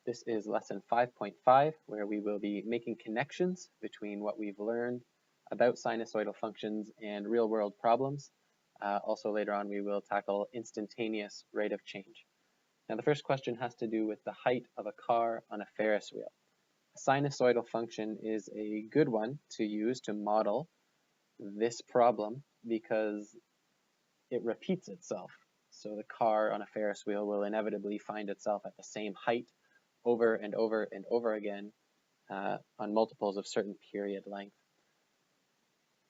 This is lesson 5.5, where we will be making connections between what we've learned about sinusoidal functions and real-world problems. Also later on we will tackle instantaneous rate of change. Now the first question has to do with the height of a car on a Ferris wheel. A sinusoidal function is a good one to use to model this problem because it repeats itself. So the car on a Ferris wheel will inevitably find itself at the same height over and over and over again on multiples of certain period length.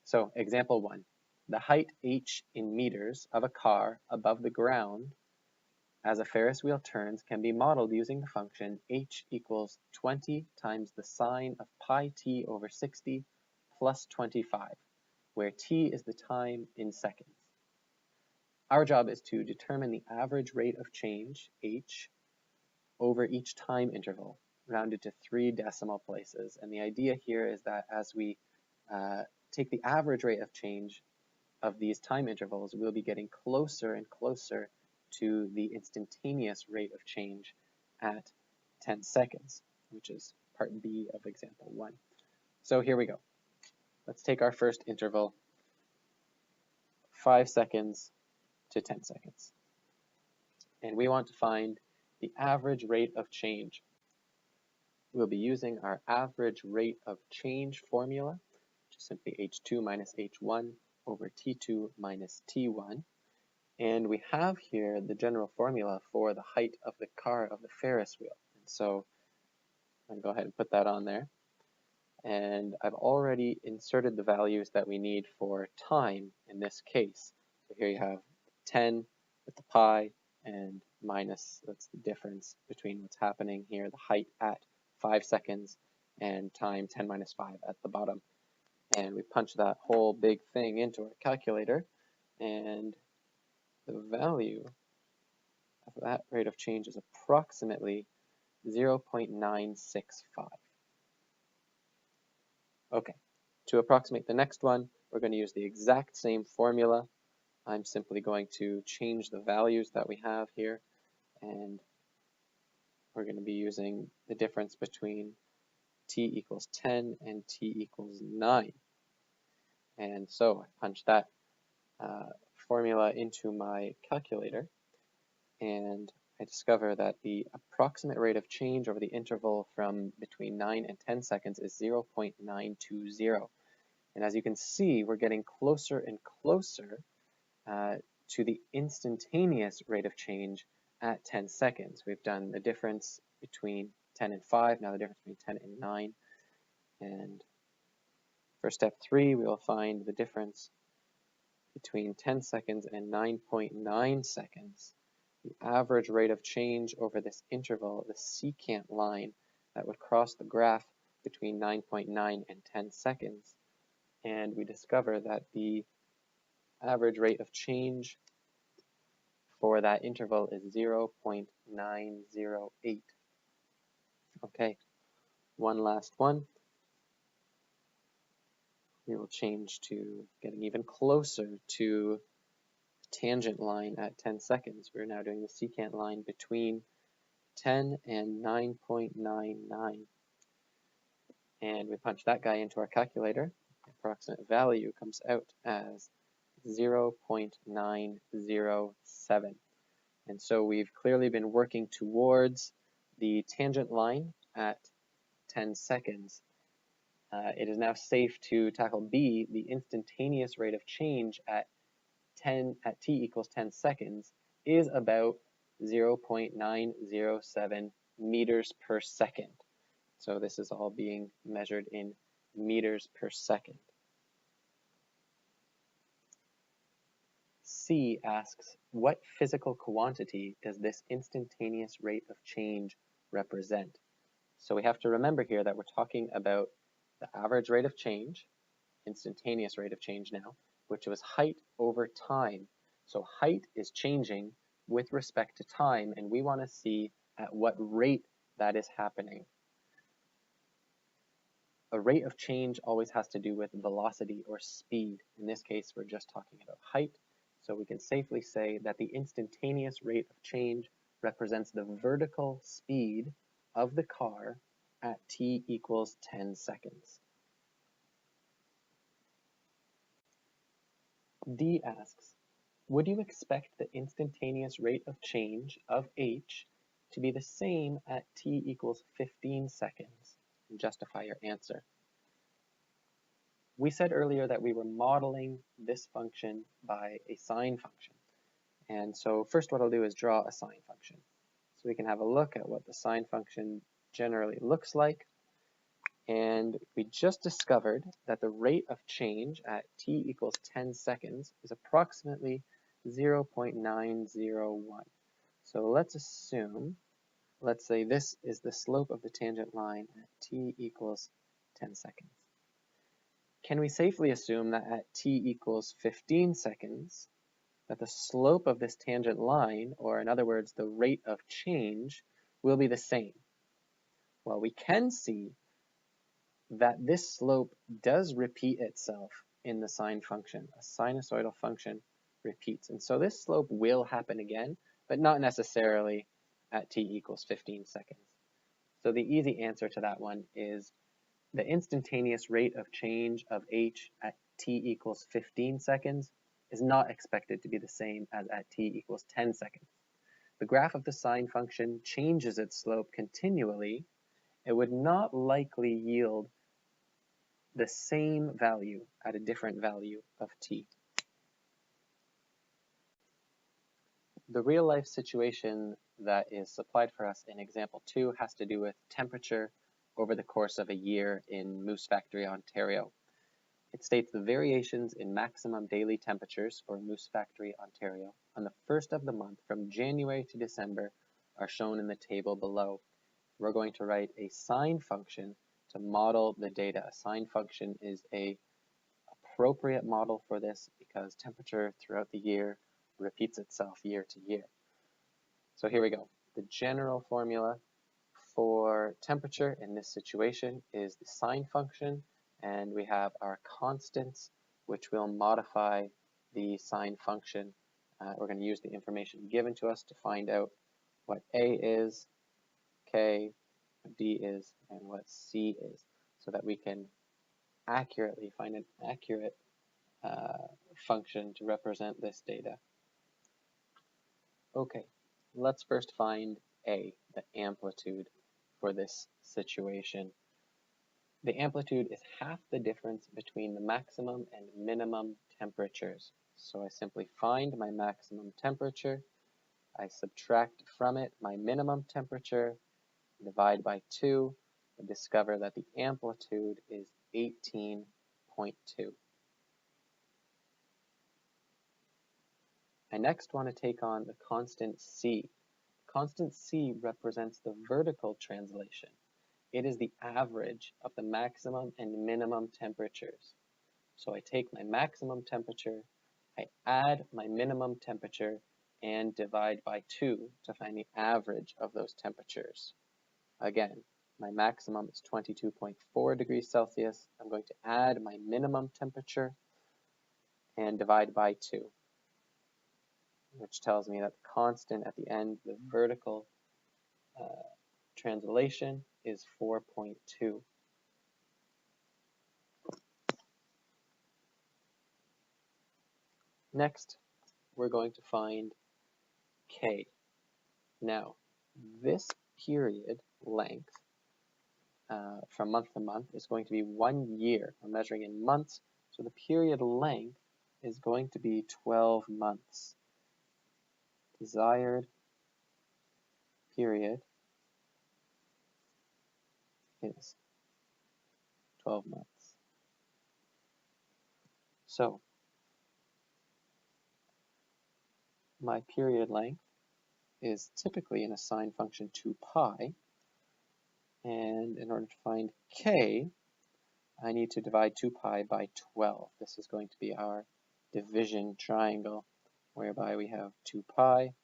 So example 1, the height h in meters of a car above the ground as a Ferris wheel turns can be modeled using the function h equals 20 times the sine of pi t over 60 plus 25, where t is the time in seconds. Our job is to determine the average rate of change, h, over each time interval, rounded to 3 decimal places. And the idea here is that as we take the average rate of change of these time intervals, we'll be getting closer and closer to the instantaneous rate of change at 10 seconds, which is part B of example 1. So here we go. Let's take our first interval, 5 seconds to 10 seconds. And we want to find the average rate of change. We'll be using our average rate of change formula, which is simply h2 minus h1 over t2 minus t1. And we have here the general formula for the height of the car of the Ferris wheel. And so I'm going to go ahead and put that on there. And I've already inserted the values that we need for time in this case. So here you have 10 with the pi and minus, that's the difference between what's happening here, the height at 5 seconds and time 10 minus 5 at the bottom. And we punch that whole big thing into our calculator, and the value of that rate of change is approximately 0.965. Okay, to approximate the next one, we're going to use the exact same formula. I'm simply going to change the values that we have here, and we're going to be using the difference between t equals 10 and t equals 9. And so I punch that formula into my calculator, and I discover that the approximate rate of change over the interval from between 9 and 10 seconds is 0.920. And as you can see, we're getting closer and closer to the instantaneous rate of change at 10 seconds. We've done the difference between 10 and 5, now the difference between 10 and 9. And for step 3, we will find the difference between 10 seconds and 9.9 seconds. The average rate of change over this interval, the secant line that would cross the graph between 9.9 and 10 seconds. And we discover that the average rate of change for that interval is 0.908. Okay, one last one. We will change to getting even closer to the tangent line at 10 seconds. We're now doing the secant line between 10 and 9.99. And we punch that guy into our calculator. The approximate value comes out as 0.907. And so we've clearly been working towards the tangent line at 10 seconds. It is now safe to tackle B, the instantaneous rate of change at t equals 10 seconds is about 0.907 meters per second. So this is all being measured in meters per second. C asks, what physical quantity does this instantaneous rate of change represent? So we have to remember here that we're talking about the average rate of change, instantaneous rate of change now, which was height over time. So height is changing with respect to time, and we want to see at what rate that is happening. A rate of change always has to do with velocity or speed. In this case, we're just talking about height. So we can safely say that the instantaneous rate of change represents the vertical speed of the car at t equals 10 seconds. D asks, would you expect the instantaneous rate of change of h to be the same at t equals 15 seconds? And justify your answer. We said earlier that we were modeling this function by a sine function. And so first what I'll do is draw a sine function. So we can have a look at what the sine function generally looks like. And we just discovered that the rate of change at t equals 10 seconds is approximately 0.901. So let's assume, let's say this is the slope of the tangent line at t equals 10 seconds. Can we safely assume that at t equals 15 seconds, that the slope of this tangent line, or in other words, the rate of change, will be the same? Well, we can see that this slope does repeat itself in the sine function. A sinusoidal function repeats. And so this slope will happen again, but not necessarily at t equals 15 seconds. So the easy answer to that one is the instantaneous rate of change of h at t equals 15 seconds is not expected to be the same as at t equals 10 seconds. The graph of the sine function changes its slope continually. It would not likely yield the same value at a different value of t. The real life situation that is supplied for us in example 2 has to do with temperature over the course of a year in Moose Factory, Ontario. It states the variations in maximum daily temperatures for Moose Factory, Ontario on the first of the month from January to December are shown in the table below. We're going to write a sine function to model the data. A sine function is an appropriate model for this because temperature throughout the year repeats itself year to year. So here we go. The general formula for temperature in this situation is the sine function, and we have our constants which will modify the sine function. We're going to use the information given to us to find out what A is, K, what D is, and what C is, so that we can accurately find an accurate function to represent this data. Okay, let's first find A, the amplitude for this situation. The amplitude is half the difference between the maximum and minimum temperatures. So I simply find my maximum temperature, I subtract from it my minimum temperature, divide by 2, and discover that the amplitude is 18.2. I next want to take on the constant C. Constant C represents the vertical translation. It is the average of the maximum and minimum temperatures. So I take my maximum temperature, I add my minimum temperature, and divide by 2 to find the average of those temperatures. Again, my maximum is 22.4 degrees Celsius. I'm going to add my minimum temperature and divide by 2, which tells me that the constant at the end, the vertical translation, is 4.2. Next, we're going to find K. Now, this period length from month to month is going to be 1 year. We're measuring in months, so the period length is going to be 12 months. Desired period is 12 months. So, my period length is typically in a sine function 2 pi, and in order to find K, I need to divide 2 pi by 12. This is going to be our division triangle, whereby we have 2 pi,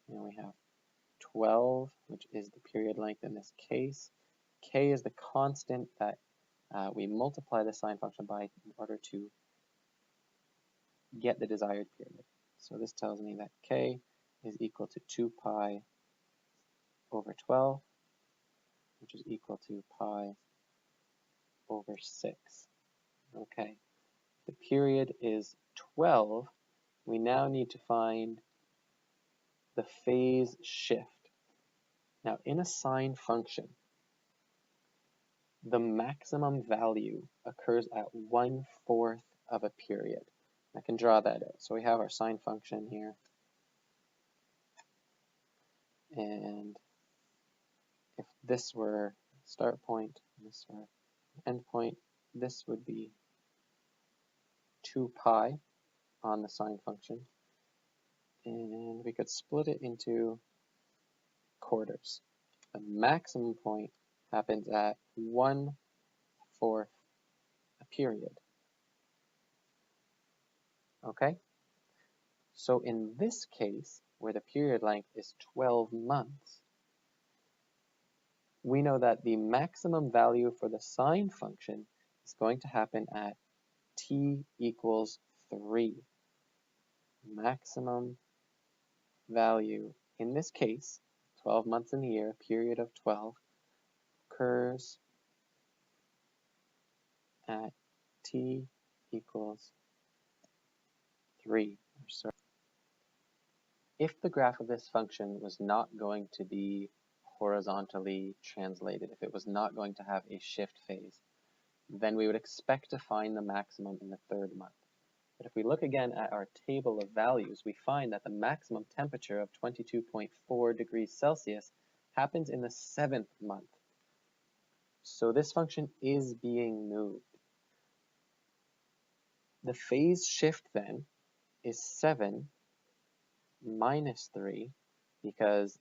and we have 12, which is the period length in this case. K is the constant that we multiply the sine function by in order to get the desired period. So this tells me that K is equal to 2 pi over 12, which is equal to pi over 6. Okay, the period is 12. We now need to find the phase shift. Now, in a sine function, the maximum value occurs at 1/4 of a period. I can draw that out. So we have our sine function here. And if this were start point, and this were end point, this would be 2 pi on the sine function. And we could split it into quarters. The maximum point happens at 1/4 a period. Okay? So in this case, where the period length is 12 months, we know that the maximum value for the sine function is going to happen at t equals 3. Maximum value, in this case, 12 months in the year, a period of 12, occurs at t equals 3. If the graph of this function was not going to be horizontally translated, if it was not going to have a shift phase, then we would expect to find the maximum in the 3rd month. But if we look again at our table of values, we find that the maximum temperature of 22.4 degrees Celsius happens in the 7th month. So this function is being moved. The phase shift then is 7 minus 3, because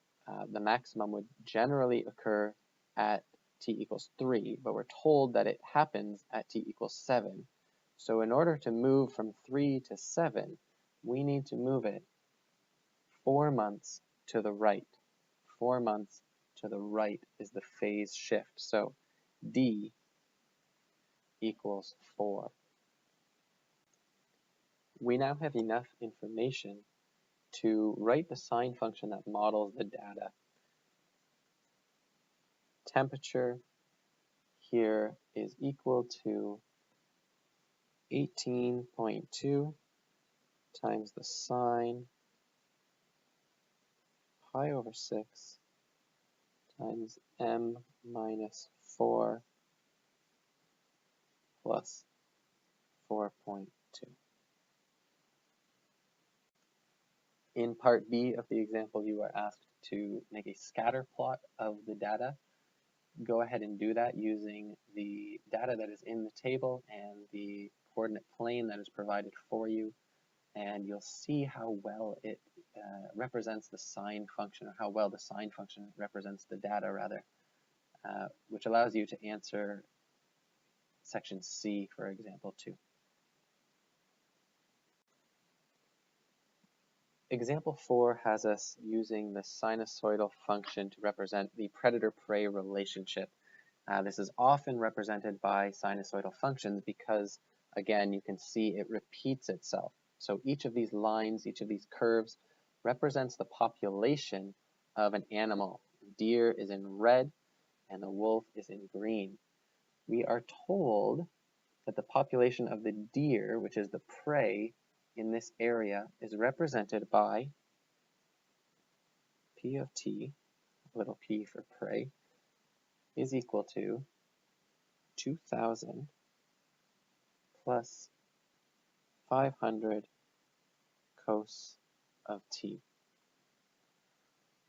the maximum would generally occur at t equals 3, but we're told that it happens at t equals 7. So in order to move from 3 to 7, we need to move it 4 months to the right. 4 months to the right is the phase shift. So d equals 4. We now have enough information to write the sine function that models the data. Temperature here is equal to 18.2 times the sine pi over 6 times m minus 4 plus 4.2. In part B of the example, you are asked to make a scatter plot of the data. Go ahead and do that using the data that is in the table and the coordinate plane that is provided for you, and you'll see how well it represents the sine function, or how well the sine function represents the data, rather, which allows you to answer section C, for example, 2. Example 4 has us using the sinusoidal function to represent the predator-prey relationship. This is often represented by sinusoidal functions because, again, you can see it repeats itself. So each of these lines, each of these curves, represents the population of an animal. Deer is in red and the wolf is in green. We are told that the population of the deer, which is the prey in this area, is represented by P of t, little p for prey, is equal to 2,000 plus 500 cos of t.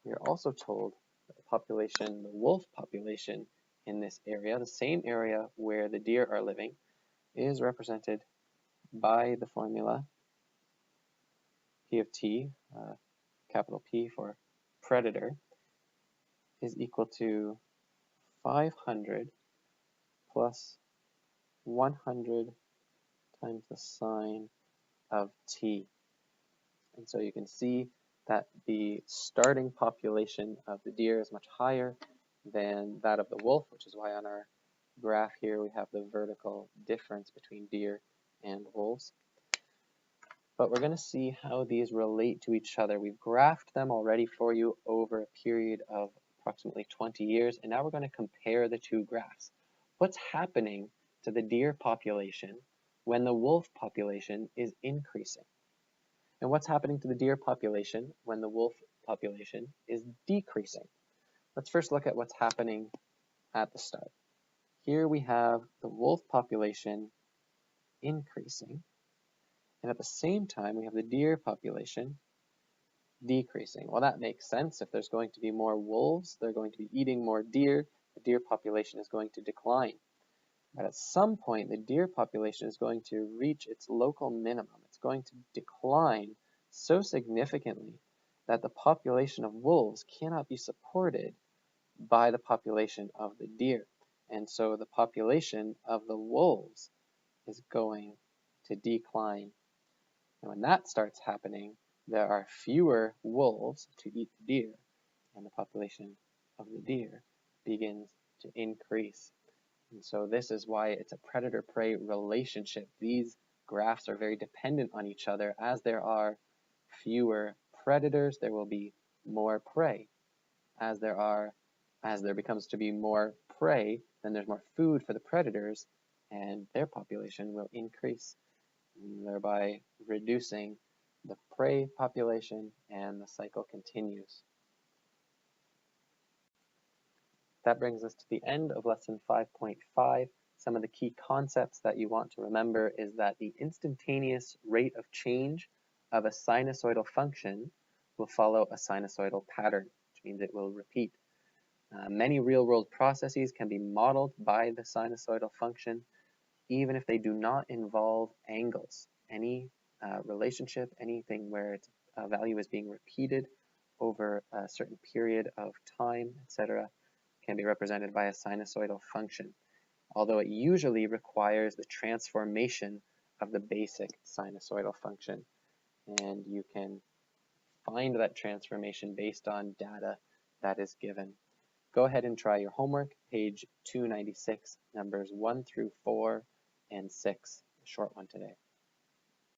We are also told that the population, the wolf population in this area, the same area where the deer are living, is represented by the formula P of t, capital P for predator, is equal to 500 plus 100 times the sine of t. And so you can see that the starting population of the deer is much higher than that of the wolf, which is why on our graph here we have the vertical difference between deer and wolves. But we're going to see how these relate to each other. We've graphed them already for you over a period of approximately 20 years, and now we're going to compare the two graphs. What's happening to the deer population when the wolf population is increasing? And what's happening to the deer population when the wolf population is decreasing? Let's first look at what's happening at the start. Here we have the wolf population increasing, and at the same time we have the deer population decreasing. Well, that makes sense. If there's going to be more wolves, they're going to be eating more deer. The deer population is going to decline. But at some point, the deer population is going to reach its local minimum. It's going to decline so significantly that the population of wolves cannot be supported by the population of the deer. And so the population of the wolves is going to decline. And when that starts happening, there are fewer wolves to eat the deer, and the population of the deer begins to increase. And so this is why it's a predator-prey relationship. These graphs are very dependent on each other. As there are fewer predators, there will be more prey. As there becomes to be more prey, then there's more food for the predators, and their population will increase, thereby reducing the prey population, and the cycle continues. That brings us to the end of lesson 5.5. Some of the key concepts that you want to remember is that the instantaneous rate of change of a sinusoidal function will follow a sinusoidal pattern, which means it will repeat. Many real-world processes can be modeled by the sinusoidal function, even if they do not involve angles. Any relationship, anything where its value is being repeated over a certain period of time, etc., can be represented by a sinusoidal function, although it usually requires the transformation of the basic sinusoidal function. And you can find that transformation based on data that is given. Go ahead and try your homework, page 296, numbers 1 through 4 and 6, a short one today.